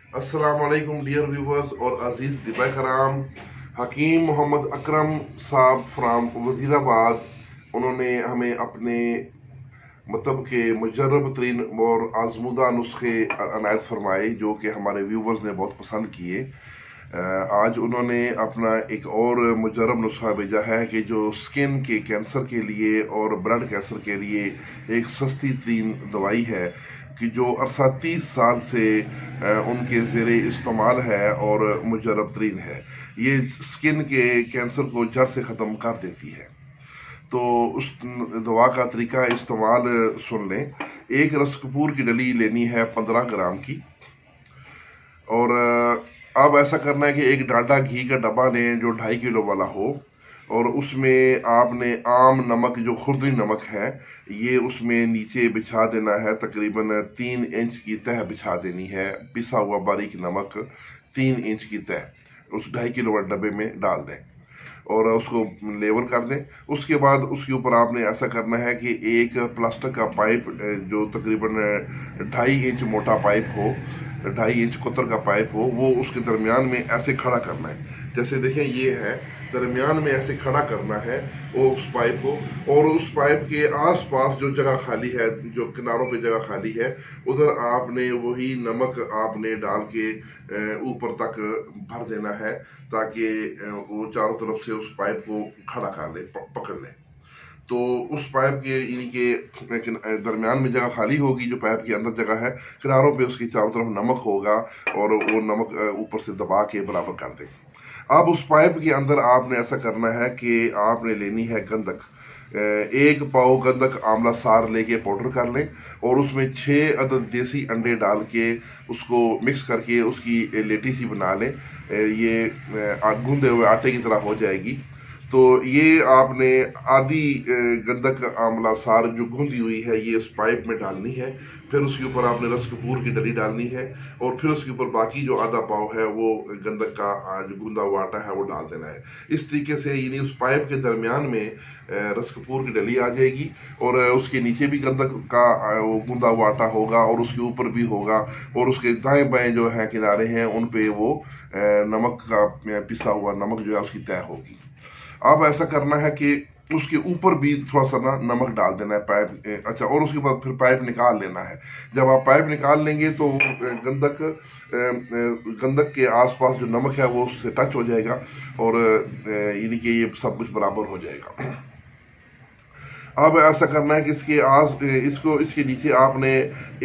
अस्सलाम वालेकुम dear viewers और अजीज दिबा कराम। हकीम मोहम्मद अकरम साहब फ्राम वजीराबाद, उन्होंने हमें अपने मतलब के मुजर्रब तरीन और आजमूदा नुस्खे अनायत फरमाए जो कि हमारे व्यूवर्स ने बहुत पसंद किए। आज उन्होंने अपना एक और मुजर्रब नुस्खा भेजा है कि जो स्किन के कैंसर के लिए और ब्लड कैंसर के लिए एक सस्ती तरीन दवाई है कि जो अरसा 30 साल से उनके ज़ेरे इस्तेमाल है और मुजर्रब तरीन है। ये स्किन के कैंसर को जड़ से ख़त्म कर देती है। तो उस दवा का तरीका इस्तेमाल सुन लें। एक रस कपूर की डली लेनी है 15 ग्राम की, और अब ऐसा करना है कि एक डालडा घी का डब्बा लें जो 2.5 किलो वाला हो, और उसमें आपने आम नमक जो खुरदरी नमक है ये उसमें नीचे बिछा देना है। तकरीबन 3 इंच की तह बिछा देनी है। पिसा हुआ बारीक नमक 3 इंच की तह उस 2.5 किलो वाले डब्बे में डाल दें और उसको लेवल कर दें। उसके बाद उसके ऊपर आपने ऐसा करना है कि एक प्लास्टिक का पाइप जो तकरीबन 2.5 इंच मोटा पाइप हो, 2.5 इंच कुतर का पाइप हो, वो उसके दरमियान में ऐसे खड़ा करना है। जैसे देखें ये है, दरमियान में ऐसे खड़ा करना है वो उस पाइप को, और उस पाइप के आसपास जो जगह खाली है, जो किनारों पे जगह खाली है, उधर आपने वही नमक आपने डाल के ऊपर तक भर देना है ताकि वो चारों तरफ से उस पाइप को खड़ा कर ले, पकड़ ले। तो उस पाइप के इनके दरमियान में जगह खाली होगी, जो पाइप के अंदर जगह है, किनारों पे उसकी चारों तरफ नमक होगा, और वो नमक ऊपर से दबा के बराबर कर दें। अब उस पाइप के अंदर आपने ऐसा करना है कि आपने लेनी है गंधक। 1 पाव गंधक आंवला सार लेके पाउडर कर लें, और उसमें 6 अदद देसी अंडे डाल के उसको मिक्स करके उसकी लेटी सी बना लें। ये गूंदे हुए आटे की तरह हो जाएगी। तो ये आपने आधी गंधक आंवला सार जो गूंदी हुई है ये उस पाइप में डालनी है। फिर उसके ऊपर आपने रस कपूर की डली डालनी है, और फिर उसके ऊपर बाकी जो आधा पाव है वो गंधक का जो गूंदा हुआ आटा है वो डाल देना है। इस तरीके से यानी उस पाइप के दरमियान में रस कपूर की डली आ जाएगी, और उसके नीचे भी गंधक का वो गूंदा हुआ आटा होगा, और उसके ऊपर भी होगा, और उसके दाएं बाएं जो है किनारे हैं उन पे वो नमक का पिसा हुआ नमक जो है उसकी तय होगी। अब ऐसा करना है कि उसके ऊपर भी थोड़ा सा ना नमक डाल देना है पाइप। अच्छा, और उसके बाद फिर पाइप निकाल लेना है। जब आप पाइप निकाल लेंगे तो गंधक के आसपास जो नमक है वो उससे टच हो जाएगा, और यानी कि ये सब कुछ बराबर हो जाएगा। अब ऐसा करना है कि इसके नीचे आपने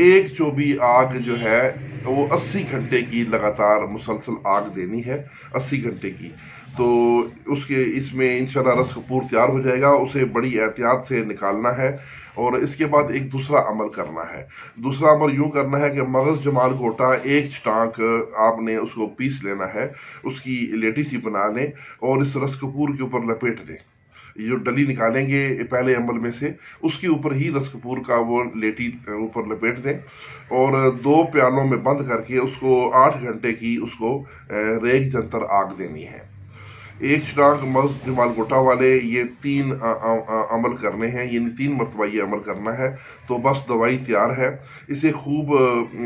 एक चौबी आग जो है वो 80 घंटे की लगातार मुसलसल आग देनी है, 80 घंटे की। तो उसके इसमें इंशाल्लाह रस कपूर तैयार हो जाएगा। उसे बड़ी एहतियात से निकालना है, और इसके बाद एक दूसरा अमल करना है। दूसरा अमल यूं करना है कि मगज जमाल गोटा 1 छटाक आपने उसको पीस लेना है, उसकी लेटी सी बना लें, और इस रस कपूर के ऊपर लपेट दें। ये जो डली निकालेंगे पहले अमल में से, उसके ऊपर ही रस कपूर का वो लेटी ऊपर लपेट दें, और 2 प्यालों में बंद करके उसको 8 घंटे की उसको रेग जंतर आग देनी है। 1 छटाक मगज जमाल गोटा वाले ये 3 अमल करने हैं, ये 3 मरतबा ये अमल करना है। तो बस दवाई तैयार है। इसे खूब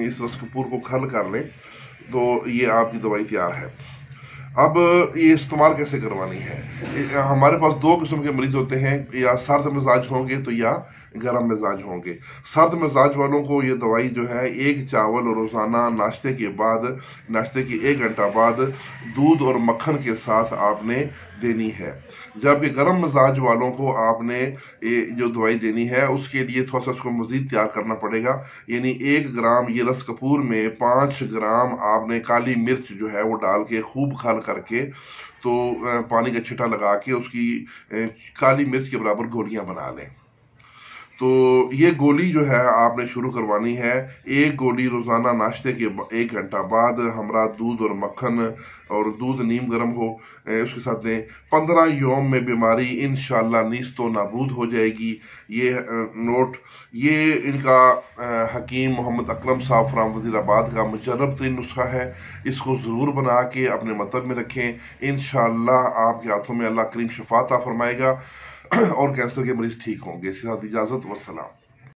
इस रस कपूर को खल कर लें, तो ये आपकी दवाई तैयार है। अब ये इस्तेमाल कैसे करवानी है? हमारे पास 2 किस्म के मरीज होते हैं, या सर्द मिजाज होंगे तो या गर्म मिजाज होंगे। सर्द मिजाज वालों को ये दवाई जो है 1 चावल रोज़ाना नाश्ते के बाद, नाश्ते के 1 घंटा बाद दूध और मक्खन के साथ आपने देनी है। जबकि गर्म मिजाज वालों को आपने ये जो दवाई देनी है उसके लिए थोड़ा सा उसको मज़ीद तैयार करना पड़ेगा। यानी 1 ग्राम ये रस कपूर में 5 ग्राम आपने काली मिर्च जो है वो डाल के खूब खल करके, तो पानी का छिटा लगा के उसकी काली मिर्च के बराबर गोलियां बना लें। तो ये गोली जो है आपने शुरू करवानी है। 1 गोली रोज़ाना नाश्ते के 1 घंटा बाद हमरा दूध और मक्खन, और दूध नीम गर्म हो उसके साथ दें। 15 यौम में बीमारी इंशाल्लाह नीस्तो नाबूद हो जाएगी। ये नोट, ये इनका हकीम मोहम्मद अकरम साहब फ्राम वजीराबाद का मुजर्रब तरीन नुस्खा है। इसको ज़रूर बना के अपने मतलब में रखें। इंशाल्लाह आपके हाथों में अल्लाह करीम शफात फरमाएगा और कैंसर के मरीज ठीक होंगे। इसके साथ इजाज़त, वस्सलाम।